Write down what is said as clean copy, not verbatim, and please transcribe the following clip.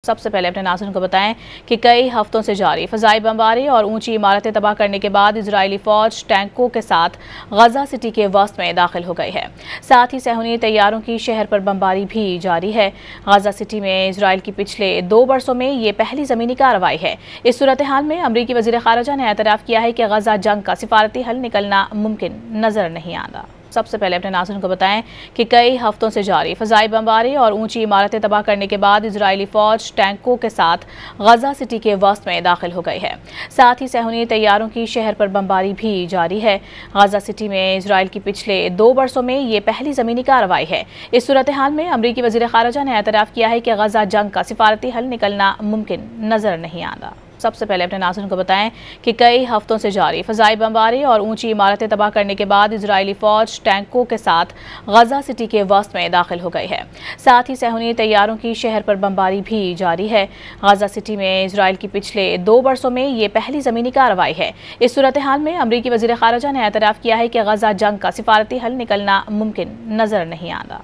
सबसे पहले अपने नाज़रीन को बताएं कि कई हफ्तों से जारी फ़ज़ाई बमबारी और ऊंची इमारतें तबाह करने के बाद इजरायली फ़ौज टैंकों के साथ गजा सिटी के वस्त में दाखिल हो गई है। साथ ही सहूनी तैयारों की शहर पर बमबारी भी जारी है। गजा सिटी में इजरायल की पिछले 2 बरसों में ये पहली ज़मीनी कार्रवाई है। इस सूरत हाल में अमरीकी वज़ीर ख़ारिजा ने एतराफ़ किया है कि गजा जंग का सिफारती हल निकलना मुमकिन नज़र नहीं आता। सबसे पहले अपने नाज़रीन को बताएं कि कई हफ्तों से जारी फ़ज़ाई बमबारी और ऊंची इमारतें तबाह करने के बाद इजरायली फ़ौज टैंकों के साथ गजा सिटी के वस्त में दाखिल हो गई है। साथ ही सहूनी तैयारों की शहर पर बमबारी भी जारी है। गजा सिटी में इजरायल की पिछले 2 बरसों में ये पहली ज़मीनी कार्रवाई है। इस सूरत हाल में अमरीकी वज़ीर ख़ारिजा ने एतराफ़ किया है कि गजा जंग का सिफारती हल निकलना मुमकिन नज़र नहीं आता। सबसे पहले अपने नाज़रीन को बताएं कि कई हफ्तों से जारी फ़ज़ाई बमबारी और ऊंची इमारतें तबाह करने के बाद इजरायली फ़ौज टैंकों के साथ गजा सिटी के वस्त में दाखिल हो गई है। साथ ही सहूनी तैयारों की शहर पर बमबारी भी जारी है। गजा सिटी में इजरायल की पिछले 2 बरसों में ये पहली ज़मीनी कार्रवाई है। इस सूरत हाल में अमरीकी वज़ीर ख़ारिजा ने एतराफ़ किया है कि गजा जंग का सिफारती हल निकलना मुमकिन नज़र नहीं आता।